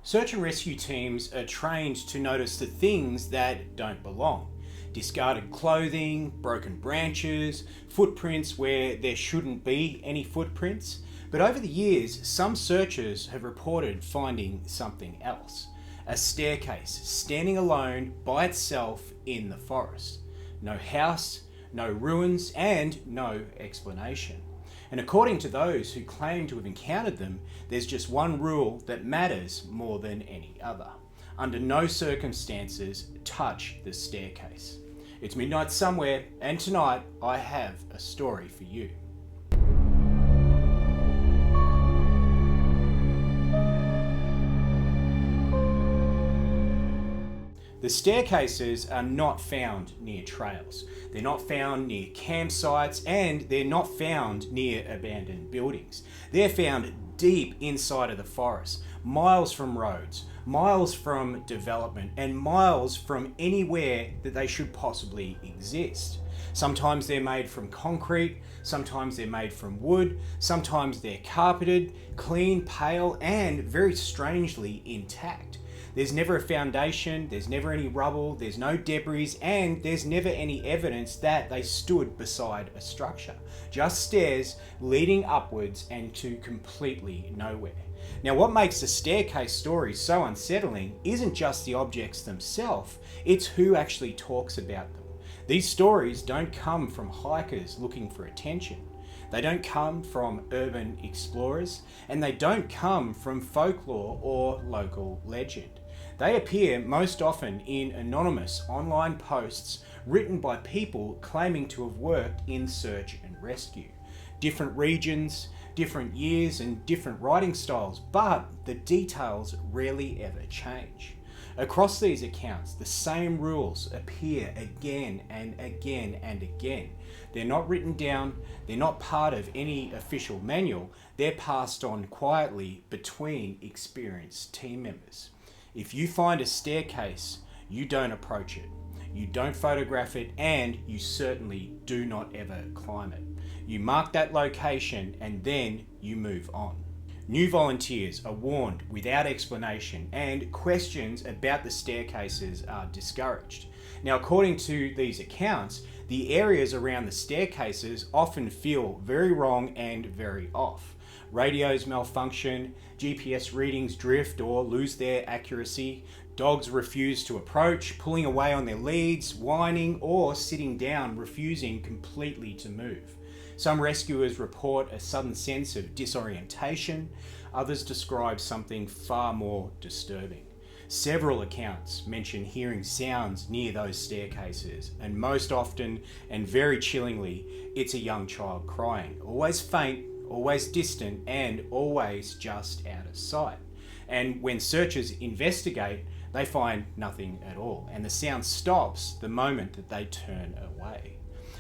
Search and rescue teams are trained to notice the things that don't belong. Discarded clothing, broken branches, footprints where there shouldn't be any footprints. But over the years, some searchers have reported finding something else. A staircase standing alone by itself in the forest. No house, no ruins, and no explanation. And according to those who claim to have encountered them, there's just one rule that matters more than any other. Under no circumstances, touch the staircase. It's midnight somewhere, and tonight I have a story for you. The staircases are not found near trails. They're not found near campsites, and they're not found near abandoned buildings. They're found deep inside of the forest, miles from roads, miles from development, and miles from anywhere that they should possibly exist. Sometimes they're made from concrete, sometimes they're made from wood, sometimes they're carpeted, clean, pale, and very strangely intact. There's never a foundation, there's never any rubble, there's no debris, and there's never any evidence that they stood beside a structure. Just stairs leading upwards and to completely nowhere. Now, what makes the staircase stories so unsettling isn't just the objects themselves, it's who actually talks about them. These stories don't come from hikers looking for attention. They don't come from urban explorers, and they don't come from folklore or local legend. They appear most often in anonymous online posts written by people claiming to have worked in search and rescue. Different regions, different years, and different writing styles, but the details rarely ever change. Across these accounts, the same rules appear again and again and again. They're not written down, they're not part of any official manual, they're passed on quietly between experienced team members. If you find a staircase, you don't approach it, you don't photograph it, and you certainly do not ever climb it. You mark that location and then you move on. New volunteers are warned without explanation, and questions about the staircases are discouraged. Now, according to these accounts, the areas around the staircases often feel very wrong and very off. Radios malfunction, GPS readings drift or lose their accuracy, dogs refuse to approach, pulling away on their leads, whining, or sitting down, refusing completely to move. Some rescuers report a sudden sense of disorientation, others describe something far more disturbing. Several accounts mention hearing sounds near those staircases, and most often and very chillingly, it's a young child crying, always faint, always distant, and always just out of sight. And when searchers investigate, they find nothing at all, and the sound stops the moment that they turn away.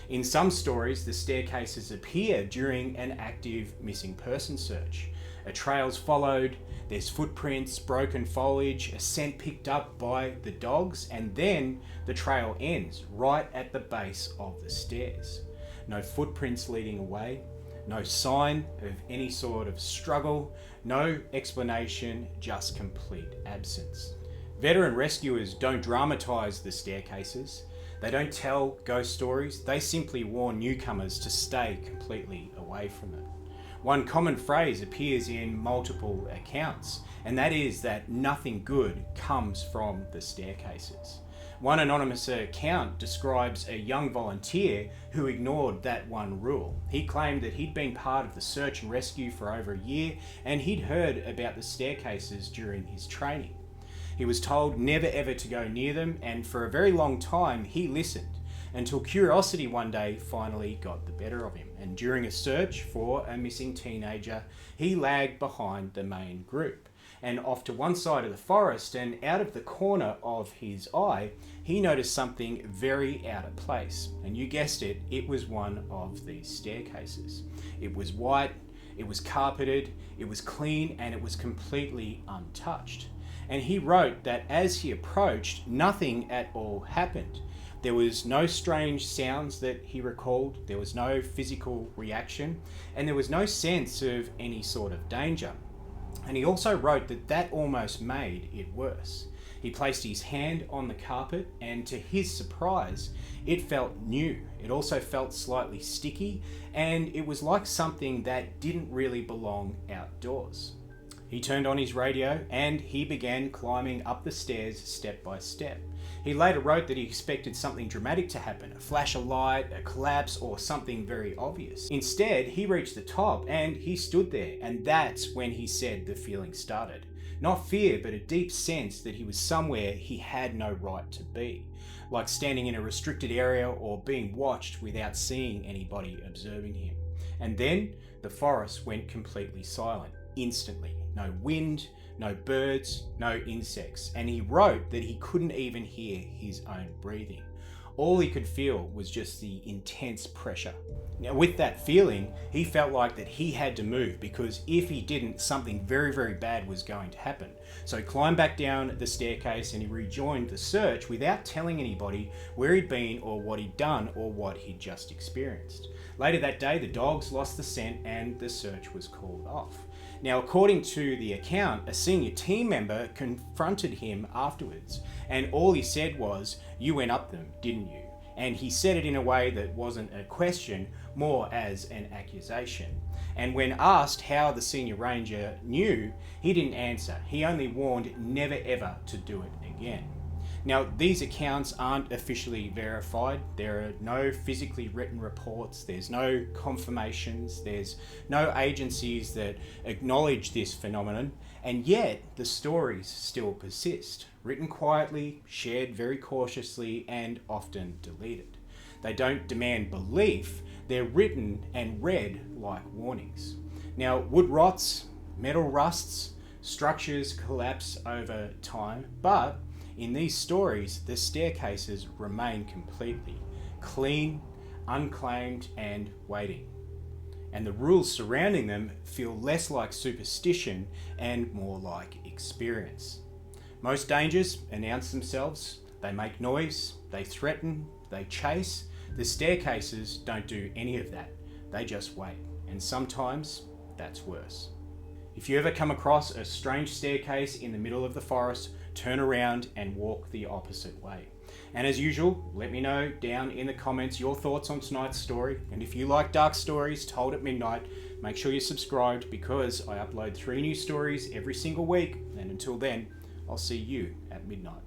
In some stories, the staircases appear during an active missing person search. A trail's followed, there's footprints, broken foliage, a scent picked up by the dogs, and then the trail ends right at the base of the stairs. No footprints leading away, no sign of any sort of struggle, no explanation, just complete absence. Veteran rescuers don't dramatise the staircases. They don't tell ghost stories, they simply warn newcomers to stay completely away from it. One common phrase appears in multiple accounts, and that is that nothing good comes from the staircases. One anonymous account describes a young volunteer who ignored that one rule. He claimed that he'd been part of the search and rescue for over a year, and he'd heard about the staircases during his training. He was told never ever to go near them, and for a very long time he listened, until curiosity one day finally got the better of him. And during a search for a missing teenager, he lagged behind the main group. And off to one side of the forest and out of the corner of his eye, he noticed something very out of place. And you guessed it, it was one of these staircases. It was white, it was carpeted, it was clean, and it was completely untouched. And he wrote that as he approached, nothing at all happened. There was no strange sounds that he recalled, there was no physical reaction, and there was no sense of any sort of danger. And he also wrote that that almost made it worse. He placed his hand on the carpet, and to his surprise, it felt new. It also felt slightly sticky, and it was like something that didn't really belong outdoors. He turned on his radio and he began climbing up the stairs step by step. He later wrote that he expected something dramatic to happen, a flash of light, a collapse, or something very obvious. Instead, he reached the top and he stood there, and that's when he said the feeling started. Not fear, but a deep sense that he was somewhere he had no right to be, like standing in a restricted area or being watched without seeing anybody observing him. And then the forest went completely silent, instantly. No wind, no birds, no insects, and he wrote that he couldn't even hear his own breathing. All he could feel was just the intense pressure. Now, with that feeling, he felt like that he had to move, because if he didn't, something very, very bad was going to happen. So he climbed back down the staircase and he rejoined the search without telling anybody where he'd been or what he'd done or what he'd just experienced. Later that day, the dogs lost the scent and the search was called off. Now, according to the account, a senior team member confronted him afterwards, and all he said was, "You went up them, didn't you?" And he said it in a way that wasn't a question, more as an accusation. And when asked how the senior ranger knew, he didn't answer. He only warned never ever to do it again. Now, these accounts aren't officially verified. There are no physically written reports, there's no confirmations, there's no agencies that acknowledge this phenomenon, and yet the stories still persist, written quietly, shared very cautiously, and often deleted. They don't demand belief, they're written and read like warnings. Now, wood rots, metal rusts, structures collapse over time, but in these stories, the staircases remain completely clean, unclaimed, and waiting. And the rules surrounding them feel less like superstition and more like experience. Most dangers announce themselves, they make noise, they threaten, they chase. The staircases don't do any of that. They just wait. And sometimes that's worse. If you ever come across a strange staircase in the middle of the forest, turn around and walk the opposite way. And as usual, let me know down in the comments your thoughts on tonight's story. And if you like dark stories told at midnight, make sure you're subscribed, because I upload 3 new stories every single week. And until then, I'll see you at midnight.